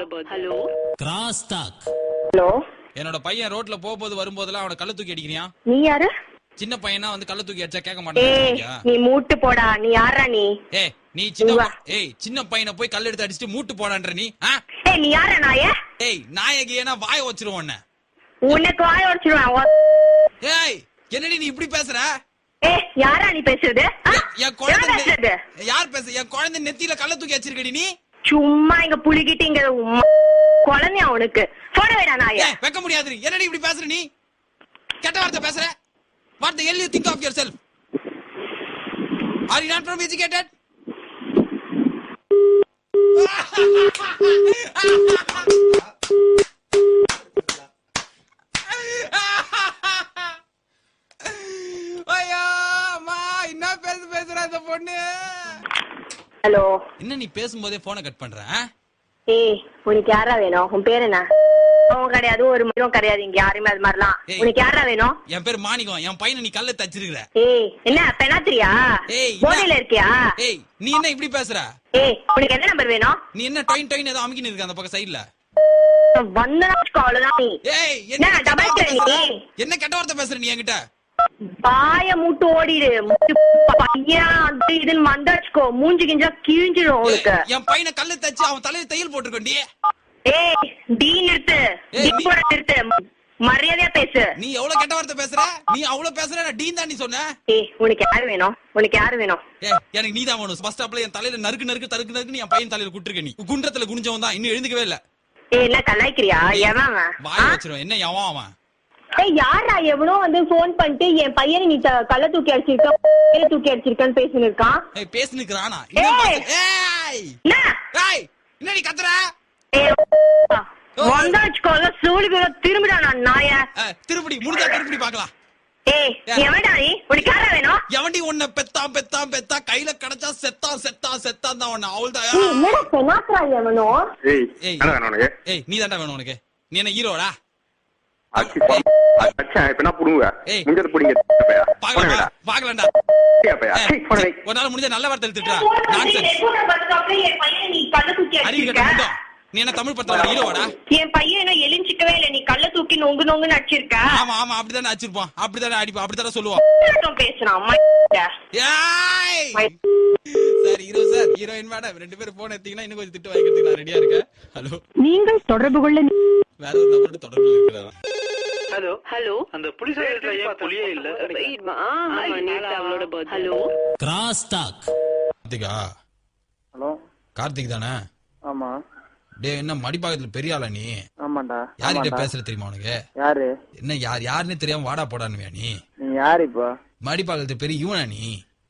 Hello cross talk. Hello, என்னோட பையன் ரோட்ல போகும்போது வரும்போதெல்லாம் அவனை கள்ள தூக்கி அடிக்கிறியா? நீ யாரு? சின்ன பையனா வந்து கள்ள தூக்கி அடிச்சா கேட்க ஏய், மாட்டேன். நீ மூட்டு போடா. நீ யாரா நீ? நீ வா. சின்ன பையனை போய் கல் எடுத்து அடிச்சுட்டு மூட்டு போடான்ற நீ. ஏய், நீ யாரா நாய? நாயகினா வாய வச்சிருவோம். உனக்கு வாய உடைச்சிருவேன். ஏய், என்னடி நீ இப்படி பேசுற? ஏய், யாரா நீ பேசுறது? என் குழந்தை பேசுறது யார் பேச? என் குழந்தை நெத்தியில கள்ள தூக்கி வச்சிருக்கடி நீ. சும்மா இங்க புளிக்கிட்டு இங்க குழந்தையா உனக்கு போட வேடா நாய. வைக்க முடியாது. என்னடி இப்படி பேசுற நீ? கெட்ட வார்த்தை பேசுற. What the hell you think of yourself? Are you not from educated? ஐயா அம்மா, என்ன பேசுற அந்த பொண்ணு? ஹலோ, என்ன நீ பேசும்போதே போனை கட் பண்ற? ஏய், உனக்கு யாரா வேணும்? உன் பேர் என்ன? அவன் கிடையாது, ஒரு மரம் கிடையாது இங்க யாருமே அது மாதிரிலாம். உனக்கு யாரா வேணும்? என் பேர் மாணிக்கம். என் பையனை நீ கல்ல தச்சிருக்கிற. ஏய், என்ன பெனாத்திரியா? போதையில இருக்கியா? ஏய், நீ என்ன இப்படி பேசுற? ஏய், உனக்கு என்ன நம்பர் வேணும்? நீ என்ன டொயின் ஏதோ அமுக்கின்னு இருக்க அந்த பக்கம் சைடுல? வந்ததான் நீ. ஏய், என்ன டபுள் கில் நீ? என்ன கெட்ட வார்த்தை பேசுற நீ என்கிட்ட? பாய மூட்டு ஓடிடு. பையன் அது இதுன்னு வந்தாச்சுக்கோ, மூஞ்சி கிஞ்சா கிழிஞ்சிடும் உனக்கு. என் பையனை கல்ல தச்சு அவன் தலையில தையல் போட்டுருக்கோண்டி. ஏய், டீ நிறுத்து. டீ போட நிறுத்து. மரியாதையா பேசு. நீ எவ்வளவு கெட்ட வார்த்தை பேசுற? நீ அவ்வளவு பேசுற. நான் டீன் தான் நீ சொன்ன. ஏய், உனக்கு யாரு வேணும்? உனக்கு யாரு வேணும்? எனக்கு நீ தான் வேணும். பஸ் ஸ்டாப்ல என் தலையில நறுக்கு என் பையன் தலையில குட்டுருக்க. நீ குன்றத்துல குனிஞ்சவன் தான், இன்னும் எழுந்துக்கவே இல்ல. ஏய், என்ன கலாய்க்கிறியா? எவன் வாய வச்சிரும். என்ன எவன் அவன்? ஏய், யாரா எவனோ வந்து போன் பண்ணிட்டு என் பையனை நீ கள்ள தூக்கி அடிச்சிருக்கான்னு பேசின்னு இருக்கான். ஏய், பேசினுக்குறானா? ஏய், என்ன நீ கத்துற? வந்தாச்சுக்கோ, சூளுக்கு திரும்பிடா நான் நாய. திருப்படி முடிஞ்சா திருப்படி பாக்கலாம். ஏய், எவன்டா நீ? உனக்கு யாரா வேணும்? எவன்டி உன்னை பெத்தா கையில கிடைச்சா செத்தான் தான் உன்னை. அவள்தான். என்னடா பெனாத்ரா எவனோ? ஏய், நீ தாண்டா வேணும் உனக்கு. நீ என்ன ஹீரோடா? பாக்கலாம்டா. ஒரு நாள் முடிஞ்ச நல்ல வார்த்தை திட்டுறா. நீ என்ன தமிழ் படத்துல ஹீரோவாடா? என் பையன் என்ன எலிஞ்சிக்கவே இல்ல. நீ கள்ள தூக்கி நொங்கு நொங்குன்னு அடிச்சிருக்க. ஆமா அப்படிதானே அடிச்சிருப்பான். அப்படிதானே அடிப்பான். அப்படித்தானே சொல்லுவான். பேசுறான். சரி, ஹீரோயின் மேடம், 2 பேரும் போன் எடுத்தீங்கன்னா இன்னும் கொஞ்சம் திட்டு வாங்கிக்கிறதுக்கு நான் ரெடியா இருக்கேன். ஹலோ, நீங்கள் தொடர்பு கொள்ள வேற ஒரு நம்பர் தொடர்பு இருக்கிறாரா? ஹலோ ஹலோ, அந்த புலிஸ் புலியே இல்ல. Hello, cross talk. Karthika? Hello, Karthik தானே? ஆமா. டேய், என்ன மடிப்பாக்கத்துல பெரிய ஆளா நீ? ஆமாண்டா. யார்கிட்ட பேசுற தெரியுமா உனக்கு? யாரு? என்ன யாருன்னு தெரியாம வாடா போடான்னு நீ? நீ யாரு இப்போ? மடிப்பாக்கத்துல பெரிய இவனா நீ?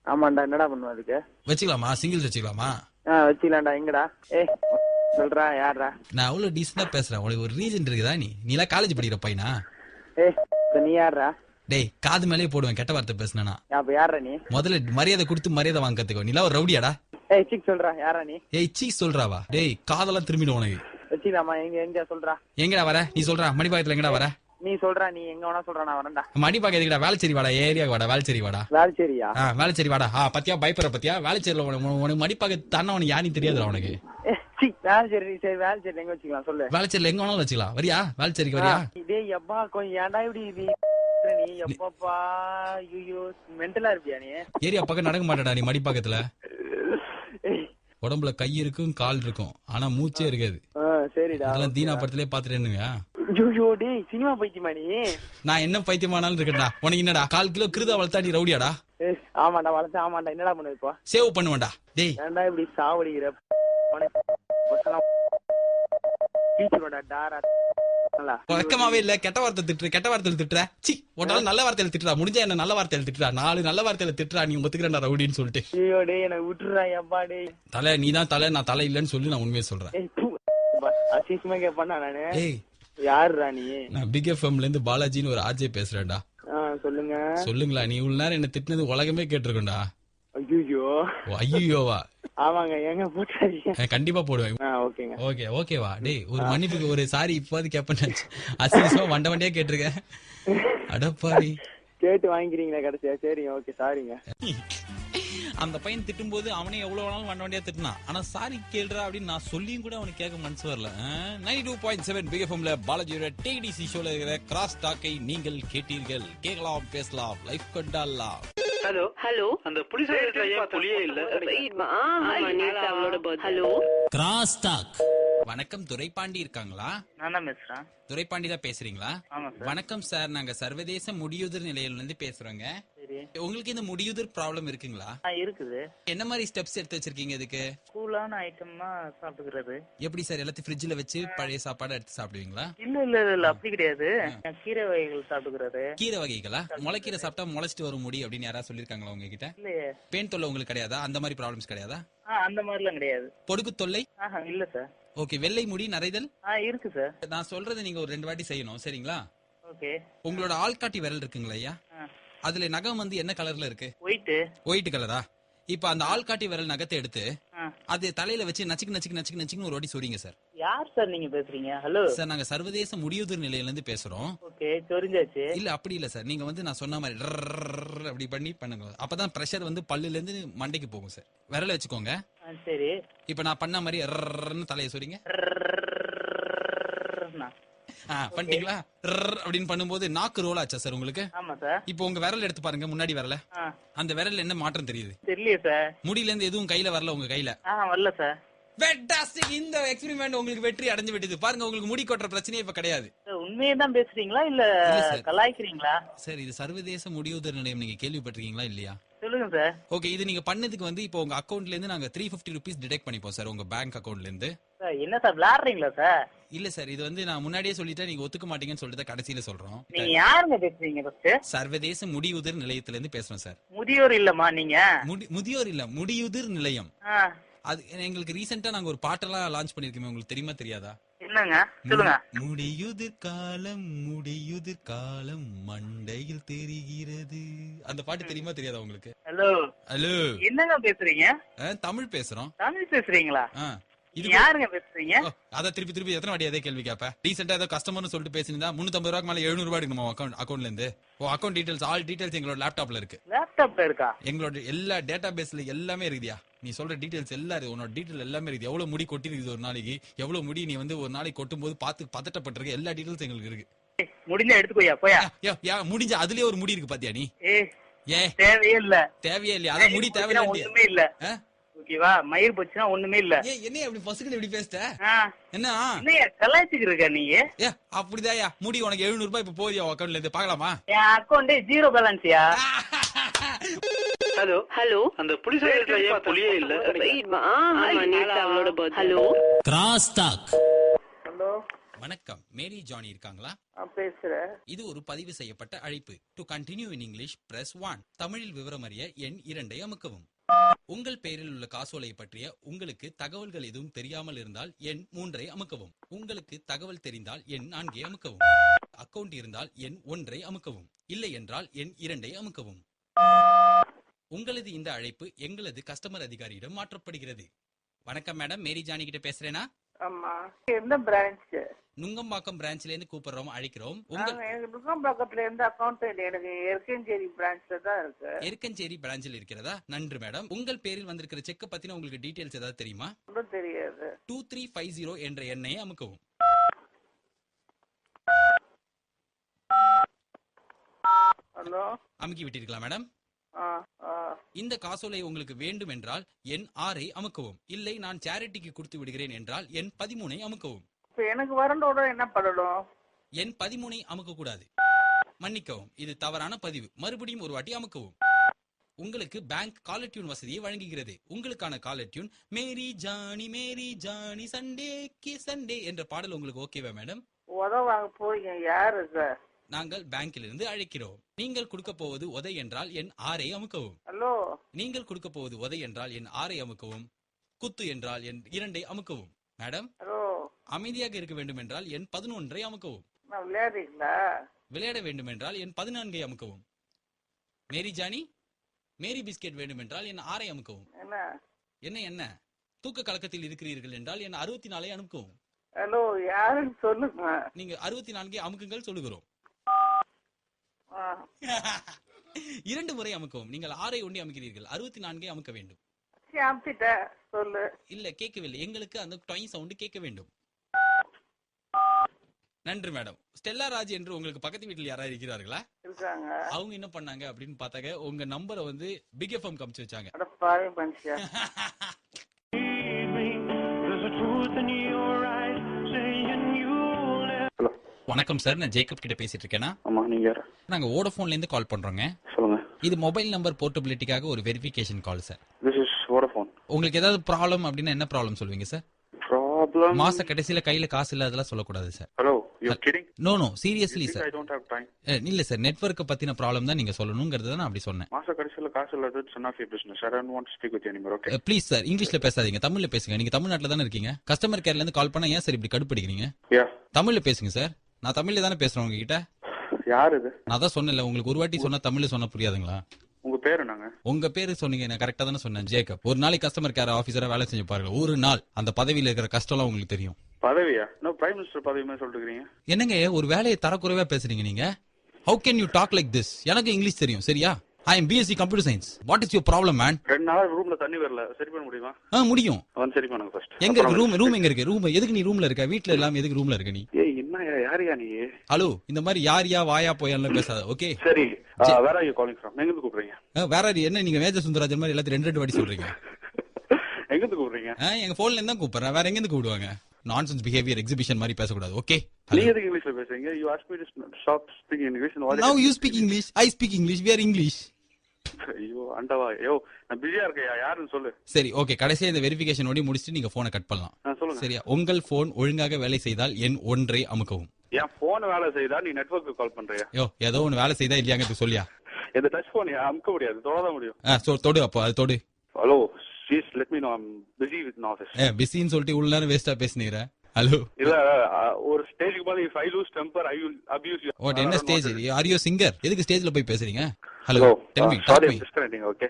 ஆமாண்டா. என்னடா பண்ணுவ அதுக்கு? வச்சுக்கலாமா? சிங்கிள்ஸ் வச்சுக்கலாமா? வச்சுக்கலாம்டா. எங்கடா? சொல்றா, யாரா? நான் அவ்வளவு டீசெண்டா பேசுறேன். உனக்கு ஒரு ரீசன் இருக்குதா? நீ எல்லாம் காலேஜ் படிக்கிற பையனா? நீ யாரா? டேய், காது மேலே போடுவேன் கெட்ட வார்த்தை பேசுனா. அப்ப யாரா நீ? முதல்ல மரியாதை கொடுத்து மரியாதை வாங்க கத்துக்கோ. நீ ஒரு ரவுடியாடா? சொல்றா, யாரா நீ? சீக் சொல்றாவா? டேய், காதெல்லாம் திரும்பிடும் உனக்கு. வச்சுக்கலாமா? எங்க சொல்றா? எங்கடா வர? நீ சொல்றா. மடிப்பாக்கத்துல எங்கடா வர? நீ சொல்றா. நீ எங்க வேணா சொல்றா, நான் வரேன்டா. மடிப்பாக்க எதுக்குடா? வேலைச்சேரி வாடா. ஏரியா வாடா. வேலைச்சேரி வாடா. வேலைச்சேரியா? வேலைச்சேரி வாடா. பத்தியா பயப்படுற பத்தியா? வேலைச்சேரியில உனக்கு மடிப்பாக்க தானே உனக்கு யாருன்னு தெரியாதுடா உனக்கு. வேலைச்சேரி. சரி, வேலைச்சேரி எங்க வச்சுக்கலாம் சொல்லு. வேலைச்சேரியில எங்க வேணாலும் வச்சுக்கலாம். வரியா? வேலைச்சேரிக்கு வரியா? டேய் அப்பா, கொஞ்சம் ஏன்டா இப்படி நீ எப்பப்பா? ஐயோ, மென்டலா இருப்பியா நீ? ஏரியா பக்கம் நடக்க மாட்டடா நீ மடிப்பாக்கத்துல. உடம்புல கை இருக்கும், கால் இருக்கும், ஆனா மூச்சே இருக்காது. சரிடா. அதெல்லாம் தீனா படத்திலே பாத்துட்டேன்னுங்க. சினிமா பைத்தியமா நீ? நான் என்ன பைத்தியமானாலும் இருக்கேன்டா. உனக்கு என்னடா 1/4 கிலோ கிருதா வளர்த்தா நீ ரவுடியாடா? ஆமாண்டா, வளர்த்தா. ஆமாண்டா. என்னடா பண்ணுவ இப்போ? சேவ் பண்ணுவேன்டா. டேய், ஏன்டா இப்படி சாவடிக்கிற? வெக்கமாவே இல்ல. கெட்ட வார்த்தை திட்டுற. சி, உன்னால நல்ல வார்த்தையில திட்டுறா. முடிஞ்சா என்ன நல்ல வார்த்தையில திட்டுறா. 4 நல்ல வார்த்தையில திட்டுறா. நீ ஒத்துக்கிறா ரவுடின்னு சொல்லிட்டு. ஐயோ டேய், எனக்கு விட்டுறா. எப்பா டேய், தலை நீ தான் தலை, நான் தலை இல்லன்னு சொல்லி நான் உண்மையை சொல்றேன். அசிஸ்மா கேப்பா நானு. ஏய், யாருடா நீ? நான் பிக் எஃப்எம்ல இருந்து பாலாஜின்னு ஒரு ஆர்ஜே பேசுறேன்டா. சொல்லுங்க. சொல்லுங்களா? நீ இவ்வளவு நேரம் என்ன திட்டினது உலகமே கேட்டிருக்கோண்டா. ஐயோ. ஐயோவா? ஆமாங்க. எங்க போட்டாதீங்க. கண்டிப்பா போடுவேன். ஓகேங்க. ஓகேவா? டேய், ஒரு மன்னிப்புக்கு ஒரு சாரி இப்போது கேப்பேன். அசிங்கமா வண்டியா கேட்டிருக்கேன். அடப்பாடி. கேட்டு வாங்கிக்கிறீங்களா கடைசியா? சரிங்க, ஓகே, சாரிங்க. அந்த பையன் திட்டும் போது அவனே எவ்வளவு வேணாலும் வண்ட வண்டியா திட்டினான். ஆனா சாரி கேள்றா அப்படின்னு நான் சொல்லியும் கூட அவனுக்கு கேட்க மனசு வரல. 92.7 பிக் எஃப்எம்ல பாலாஜியோட டிடிசி ஷோல இருக்கிற கிராஸ் டாக்கை நீங்கள் கேட்டீர்கள். கேட்கலாம், பேசலாம், லைஃப் கொண்டாடலாம். ஹலோ ஹலோ அந்த புலிஸ் ஏன் புலியே இல்ல? Hello cross talk. வணக்கம், துரைப்பாண்டி இருக்காங்களா? நான் தான் பேசுறேன். துரைப்பாண்டி தான் பேசுறீங்களா? ஆமா சார். வணக்கம் சார், நாங்க சர்வதேச முடியுதிர் நிலையில இருந்து பேசுறோங்க. சரி. உங்களுக்கு இந்த முடியுதிர் ப்ராப்ளம் இருக்குங்களா? இருக்குது. என்ன மாதிரி ஸ்டெப்ஸ் எடுத்து வச்சிருக்கீங்க இதுக்கு? கூலான ஐட்டம்னா சாப்பிட்டுக்கிறது. எப்படி சார், எல்லாத்தையும் ஃப்ரிட்ஜ்ல வச்சு பழைய சாப்பாடு எடுத்து சாப்பிடுவீங்களா? இல்ல அப்படி கிடையாது. கீரை வகைகள் சாப்பிட்டுக்கிறது. கீரை வகைகளா? முளைக்கீரை சாப்பிட்டா முளைச்சிட்டு வரும் முடி அப்படின்னு யாராவது சொல்லிருக்காங்களா உங்ககிட்ட? இல்லையே. பேன் தொல்லை உங்களுக்கு கிடையாதா? அந்த மாதிரி ப்ராப்ளம்ஸ் கிடையாதா? அந்த மாதிரிலாம் கிடையாது. பொடுகு தொல்லை? இல்ல சார். ஓகே. வெள்ளை முடி நரைதல்? இருக்கு சார். நான் சொல்றதை நீங்க ஒரு 2 வாட்டி செய்யணும், சரிங்களா? ஓகே. உங்களோட ஆள்காட்டி விரல் இருக்குங்களா ஐயா? அதுல நகம் வந்து என்ன கலர்ல இருக்கு? ஒயிட் கலரா? இப்ப அந்த ஆள்காட்டி விரல் நகத்தை எடுத்து அது தலையில வச்சு நச்சுக்கு ஒரு வாட்டி சொறீங்க சார். யார் சார் நீங்க பேசுறீங்க? ஹலோ சார், நாங்க சர்வதேச முடியுதிர் நிலையில இருந்து பேசுறோம். ஓகே, சொரிஞ்சாச்சு. இல்ல அப்படி இல்ல சார், நீங்க வந்து நான் சொன்ன மாதிரி அப்படி பண்ணி பண்ணுங்க. அப்பதான் பிரஷர் வந்து பல்லுல இருந்து மண்டைக்கு போகும் சார். விரல வச்சுக்கோங்க. சரி. இப்ப நான் பண்ண மாதிரி தலையை சொறீங்க. பண்ணிட்டீங்களா? அப்படின்னு பண்ணும்போது நாக்கு ரோல் ஆச்சா சார் உங்களுக்கு? ஆமா சார். இப்போ உங்க விரல் எடுத்து பாருங்க, முன்னாடி விரல. அந்த விரல்ல என்ன மாற்றம் தெரியுது? தெரியல சார். முடியில இருந்து எதுவும் கையில வரல உங்க கையில? வரல சார். ஃபேண்டாஸ்டிக். இந்த எக்ஸ்பெரிமெண்ட் உங்களுக்கு வெற்றி அடைஞ்சு விட்டது. பாருங்க, உங்களுக்கு முடி கொட்டுற பிரச்சனையே இப்ப கிடையாது. உண்மையே தான் பேசுறீங்களா இல்ல கலாய்க்கிறீங்களா? சார், இது சர்வதேச முடியுதிர் நிலையம், நீங்க கேள்விப்பட்டிருக்கீங்களா இல்லையா? சொல்லுங்க சார். ஓகே, இது நீங்க பண்ணதுக்கு வந்து இப்போ உங்க அக்கவுண்ட்ல இருந்து நாங்க 350 rupees டிடெக்ட் பண்ணிப்போம் சார், உங்க பேங்க் அக்கவுண்ட்ல இருந்து. என்ன சார் விளையாடுறீங்களா சார்? இல்ல சார், இது வந்து நான் முன்னாடியே சொல்லிட்டேன், நீங்க ஒத்துக்க மாட்டீங்கன்னு சொல்லிட்டு கடைசியில சொல்றோம். நீங்க யாருங்க பேசுறீங்க? ஃபர்ஸ்ட் சர்வதேச முடியுதிர் நிலையத்துல இருந்து பேசுறோம் சார். முதியோர் இல்லமா நீங்க? முதியோர் இல்ல, முடியுதிர் நிலையம். அது எங்களுக்கு ரீசெண்டா நாங்க ஒரு பாட்டெல்லாம் லான்ச் பண்ணிருக்கோம், உங்களுக்கு தெரியுமா தெரியாதா? என்னங்க சொல்லுங்க. முடியுதிர் காலம் மண்டையில் தெரிகிறது. அந்த பாட்டு தெரியுமா தெரியாதா உங்களுக்கு? ஹலோ ஹலோ, என்னங்க பேசுறீங்க? தமிழ் பேசுறோம். தமிழ் பேசுறீங்களா? இது யாருங்க பேசுறீங்க? அத திருப்பி எத்தனை வாட்டி அதே கேள்வி கேப்ப? ரீசெண்டா ஏதோ கஸ்டமர்னு சொல்லிட்டு பேசினா 350 ரூபாய்க்கு மேல 700 ரூபாய் எடுக்கணும் அக்கௌண்ட்ல இருந்து. அக்கௌண்ட் டீடைல்ஸ், ஆல் டீடைல்ஸ் எங்களோட லேப்டாப்ல இருக்கு. லேப்டாப்ல இருக்கா? எங்களோட எல்லா டேட்டா பேஸ்ல எல்லாமே இருக்குதியா. நீ சொல்ற டீடைல்ஸ் எல்லாம் இருக்கு. உன்னோட டீடைல் எல்லாமே இருக்கு. எவ்வளவு முடி கொட்டி இருக்குது ஒரு நாளைக்கு, எவ்வளவு முடி நீ வந்து ஒரு நாளைக்கு கொட்டும் போது பார்த்து பதட்டப்பட்டிருக்க, எல்லா டீடைல்ஸ் எங்களுக்கு இருக்கு. முடிஞ்சா எடுத்துக்கோயா போயா. முடிஞ்ச அதுலயே ஒரு முடி இருக்கு பாத்தியா நீ? தேவையே இல்லையா? அதான் முடி தேவையில்லை. ஒண்ணுமே இல்ல. ஓகேவா? மயிர் போச்சுன்னா ஒண்ணுமே இல்ல. என்ன அப்படி பசுக்கு இப்படி பேசிட்ட? என்ன கலாய்ச்சிட்டு இருக்க நீங்க? அப்படிதாயா? முடி உனக்கு 700 ரூபாய் இப்ப போதியா அக்கௌண்ட்ல இருந்து? பாக்கலாமா? என் அக்கௌண்ட் 0 பேலன்ஸ்யா. ஹலோ ஹலோ அந்த புலிஸ் ஏன் புலியே இல்ல? Hello cross talk. ஹலோ வணக்கம், மேரி ஜானி இருக்காங்களா? பேசுறேன். இது ஒரு பதிவு செய்யப்பட்ட அழைப்பு. To continue in English press 1. தமிழில் விவரம் அறிய எண் 2ஐ அமுக்கவும். உங்கள் பெயரில் உள்ள காசோலையை பற்றிய உங்களுக்கு தகவல்கள் எதுவும் தெரியாமல் இருந்தால் எண் 3ஐ அமுக்கவும். உங்களுக்கு தகவல் தெரிந்தால் எண் 4ஐ அமுக்கவும். அக்கவுண்ட் இருந்தால் எண் 1ஐ அமுக்கவும். இல்லை என்றால் எண் 2ஐ அமுக்கவும். உங்களது இந்த அழைப்பு எங்களது கஸ்டமர் அதிகாரியிடம் மாற்றப்படுகிறது. வணக்கம் மேடம், மேரி ஜானி கிட்ட பேசுறேனா? ஆமா. எந்த பிரான்ச்? நுங்கம்பாக்கம் பிரான்ச்ல இருந்து கூப்பிடுறோம், அழைக்கிறோம். நுங்கம்பாக்கத்துல இருந்து அக்கவுண்ட் எனக்கு எருக்கஞ்சேரி பிரான்ச்ல தான் இருக்கு. எருக்கஞ்சேரி பிரான்ச்சில் இருக்கிறதா? நன்று மேடம். உங்கள் பேரில் வந்திருக்கிற செக் பத்தின உங்களுக்கு டீடைல்ஸ் ஏதாவது தெரியுமா? தெரியாது. 2350 என்ற எண்ணை அமுக்கவும். ஹலோ, அமுக்கி விட்டிருக்கலாம் மேடம். இந்த காசோலை உங்களுக்கு வேண்டும் என்றால் எண் 6ஐ அமுக்கவும். இல்லை, நான் சேரிட்டிக்கு கொடுத்து விடுகிறேன் என்றால் எண் 13ஐ அமுக்கவும். எனக்கு வரண்டோட என்ன பண்ணணும்? எண் 13ஐ அமுக்க கூடாது. மன்னிக்கவும், இது தவறான பதிவு. மறுபடியும் ஒரு வாட்டி அமுக்கவும். உங்களுக்கு பேங்க் காலர் டியூன் வசதியை வழங்குகிறது. உங்களுக்கான காலர் டியூன் மேரி ஜானி சண்டேக்கு சண்டே என்ற பாடல் உங்களுக்கு ஓகேவா மேடம்? உதவாங்க போறீங்க. யாரு சார்? நாங்கள் பேங்கில் இருந்து அழைக்கிறோம். நீங்கள் கொடுக்க போவது உதை என்றால் எண் 6ஐ அமுக்கவும். ஹலோ, நீங்கள் கொடுக்க போவது உதை என்றால் எண் 6ஐ அமுக்கவும். குத்து என்றால் எண் 2ஐ அமுக்கவும். மேடம், ஹலோ, அமைதியாக இருக்க வேண்டும் என்றால் எண் 11ஐ அமுக்கவும். விளையாடுறீங்களா? விளையாட வேண்டும் என்றால் எண் 14ஐ அமுக்கவும். மேரி ஜானி, மேரி பிஸ்கெட் வேண்டும் என்றால் எண் 6ஐ அமுக்கவும். என்ன தூக்க கலக்கத்தில் இருக்கிறீர்கள் என்றால் எண் 64ஐ அமுக்கவும். ஹலோ, யாருன்னு சொல்லுங்க. நீங்க 64ஐ அமுக்குங்கள் சொல்லுகிறோம். 2 முறை அமுக்கவும். நீங்கள் 6 ஒண்டி அமுக்கிறீர்கள், 64 அமுக்க வேண்டும். சொல்லு. இல்ல கேட்கவில்லை, எங்களுக்கு அந்த டொய் சவுண்ட் கேட்க வேண்டும். நன்றி மேடம். ஸ்டெல்லா ராஜ் என்று உங்களுக்கு பக்கத்து வீட்டில் யாராவது இருக்கிறார்களா? இருக்காங்க. அவங்க என்ன பண்ணாங்க அப்படின்னு பார்த்தாங்க, உங்க நம்பரை வந்து பிக் எஃப்எம் காமிச்சு வச்சாங்க. வணக்கம் சார், நான் ஜேக்கப் கிட்ட பேசிட்டு இருக்கேனா? ஆமா, நீங்க யாரு? நாங்க வோடஃபோன்ல இருந்து கால் பண்றோங்க. சொல்லுங்க. இது மொபைல் நம்பர் போர்ட்டபிலிட்டிக்காக ஒரு verification call sir. This is Vodafone. உங்களுக்கு ஏதாவது ப்ராப்ளம் அப்படின்னா என்ன ப்ராப்ளம் சொல்வீங்க சார்? Problem? மாச கடைசியில கையில காசு இல்ல அதெல்லாம் சொல்லக்கூடாது sir. Hello, you're kidding? No seriously sir. I don't have time. இல்ல சார், நெட்வொர்க் பத்தின ப்ராப்ளம் தான் நீங்க சொல்லணும்ங்கிறது தான் நான் அப்படி சொன்னேன். மாச கடைசியில காசு இல்ல, it's none of your business. I don't want to speak with you anymore, okay? Please sir, இங்கிலீஷ்ல பேசாதீங்க, தமிழ்ல பேசுங்க. நீங்க தமிழ்நாட்டுல தானே இருக்கீங்க. கஸ்டமர் கேர்ல இருந்து கால் பண்ணா ஏன் சார் இப்படி கடுப்படிக்கிறீங்க? Yeah. தமிழ்ல பேசுங்க சார். நான் தமிழ்ல தானே பேசுறேன் உங்ககிட்ட. யார் இது? நான் தான் சொன்னேன்ல, உங்களுக்கு ஒரு வாட்டி சொன்னா தமிழ்ல சொன்னா புரியாதுங்களா? உங்க பேரு என்னங்க? உங்க பேரு சொன்னீங்க, நான் கரெக்டா தானே சொன்னேன். ஜேக்கப். ஒரு நாளைக்கு கஸ்டமர் கேர் ஆபீசரா வேலை செஞ்சு பாருங்க, ஒரு நாள் அந்த பதவியில இருக்கிற கஷ்டம்லாம் உங்களுக்கு தெரியும். பதவியா? நான் பிரைம் மினிஸ்டர் பதவி மாதிரி சொல்லிட்டு இருக்கீங்க. என்னங்க ஒரு வேலையை தரக்குறைவா பேசுறீங்க நீங்க? How can you talk like this? எனக்கு இங்கிலீஷ் தெரியும் சரியா? I am BSc Computer Science. What is your problem man? 2 நாளா ரூம்ல தண்ணி வரல, சரி பண்ண முடியுமா? முடியும். வந்து சரி பண்ணுங்க ஃபர்ஸ்ட். எங்க இருக்கு ரூம் எங்க இருக்கு? ரூம் எதுக்கு நீ ரூம்ல இருக்க? வீட்ல எல்லாம் எதுக்கு ரூம்ல இருக்க நீ? ஏய் என்ன யாரியா நீ? ஹலோ, இந்த மாதிரி யாரியா வாயா போயான்னு பேசாத, ஓகே? சரி, where are you calling from? எங்க இருந்து கூப்பிடுறீங்க? வேற என்ன நீங்க மேஜர் சுந்தரராஜன் மாதிரி எல்லாத்தையும் 2 வாட்டி சொல்றீங்க? எங்க இருந்து கூப்பிடுறீங்க? எங்க போன்ல இருந்தா கூப்பிடுறேன், வேற எங்க இருந்து கூப்பிடுவாங்க? நான்சென்ஸ் பிஹேவியர் எக்ஸிபிஷன் மாதிரி பேசக்கூடாது, ஓகே? நீங்க எதுக்கு இங்கிலீஷ்ல பேசுறீங்க? You asked me to stop speaking English and what? Now you speak English, I speak English, we are English. ஐயோ அண்டவா, ஐயோ நான் பிஸியா இருக்கேன், யாருன்னு சொல்லு. சரி ஓகே, கடைசியா இந்த வெரிஃபிகேஷன் ஓடி முடிச்சிட்டு நீங்க போனை கட் பண்ணலாம். சொல்லுங்க. சரியா? உங்கள் போன் ஒழுங்காக வேலை செய்தால் எண் 1 அமுக்கவும். என் போன் வேலை செய்தா நீ நெட்வொர்க்கு கால் பண்றியா? ஏதோ ஒன்னு வேலை செய்தா இல்லையாங்க சொல்லியா? இந்த டச் போன் அமுக்க முடியாது, தொடதான் முடியும். தொடு, அப்போ அது தொடு. Hello please let me know, I am busy with an office. பிஸின்னு சொல்லிட்டு உள்ள நேரம் வேஸ்டா பேசுனீங்க. ஹலோ இல்ல, ஒரு ஸ்டேஜ்க்கு மேல if I lose temper I will abuse you. What என்ன ஸ்டேஜ்? Are you singer? எதுக்கு ஸ்டேஜ்ல போய் பேசுறீங்க? Hello tell me, sorry I'm disconnecting, okay?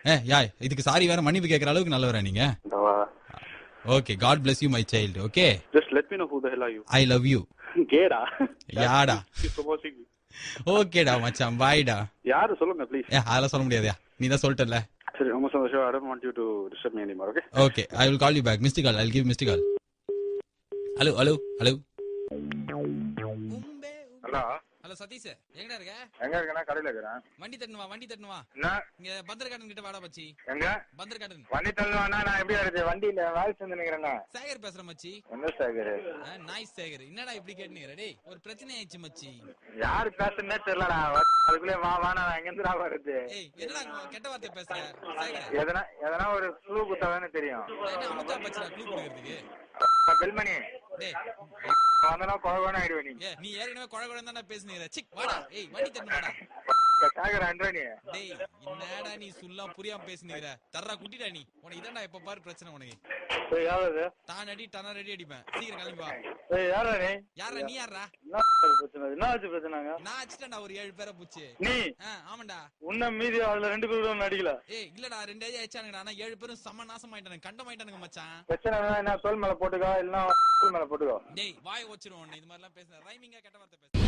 இதுக்கு சாரி வேற மன்னிப்பு கேக்குற அளவுக்கு நல்லவரா நீங்க? Okay, God bless you my child, okay? Just let me know who the hell are you. I love you. கேடா யாடா? supposing. ஓகேடா மச்சான், பைடா. யாரு சொல்லுங்க ப்ளீஸ். அதெல்லாம் சொல்ல முடியாதயா, நீ தான் சொல்லிட்டல. சரி, ரொம்ப சந்தோஷம். I don't want you to disturb me anymore, okay? Okay, I will call you back. Missed call, I'll give missed call. Hello hello hello hello hello Sathish, எங்கடா இருக்க? எங்க இருக்கேன்னா கடையில இருக்கேன். வண்டி தட்டுவா. என்ன இங்க பந்தர் கார்டன் கிட்ட வாடா மச்சி. எங்க பந்தர் கார்டன்? வண்டி தள்ளுவானா? நான் எப்படி வருது? வண்டியில வாய்ஸ் வந்து நிக்கிறேன்னா. சேகர் பேசுற மச்சி. என்ன சேகர்? நாய்ஸ் சேகர். என்னடா இப்படி கேட்டுனீங்க? டேய் ஒரு பிரச்சனை ஆயிடுச்சு மச்சி. யாரு பேசுறனே தெரியலடா. அதுக்குள்ளே வா நான் எங்க இருந்து வருது? ஏய் என்னடா கெட்ட வார்த்தை பேசுற சேகர்? எதனா ஒரு க்ளூ குத்தாதானே தெரியும். என்ன அமத்தா பச்சடா க்ளூ கொடுக்கிறதுக்கு? பெல்மணி டேய் வந்தனா கோவன ஆயிடுவே நீ. நீ ஏற்கனவே கொழகொழன்னு தான பேசுனீங்க. சிக் வாடா. ஏய் வண்டி தட்டு வாடா. சேகர் அண்ட்ரனி. டேய் என்னடா நீ சுல்லா புரியாம பேசுனீங்க. தர்றா குட்டிடா நீ. உனக்கு இதடா எப்ப பாரு பிரச்சனை உனக்கு. ஏய் யாரது? தானடி டனரடி அடிப்பேன். சீக்கிரம் கிளம்பி வா. ஏய் யாரா நீ? யாரா நீ? யாரா? என்ன ஆச்சு பிரச்சனைங்க? நான் அடிச்சிட்டேன்டா ஒரு 7 பேரை புடிச்சு. நீ? ஆமாடா. உன்ன மீதி அதுல 2 பேரும் அடிக்கல. ஏய் இல்லடா 2 ஏஜ் ஆயிச்சானுங்க. ஆனா 7 பேரும் சம நாசமாயிட்டானுங்க, கண்டமாயிட்டானுங்க மச்சான். பிரச்சனை என்ன? தோல் மேல போட்டுக்கோ இல்லனா தோல் மேல போட்டுக்கோ. டேய் வாய் வச்சிரும் உன்னை இது மாதிரி எல்லாம் பேசுற. ரைமிங்கா கெட்ட வார்த்தை பேசு.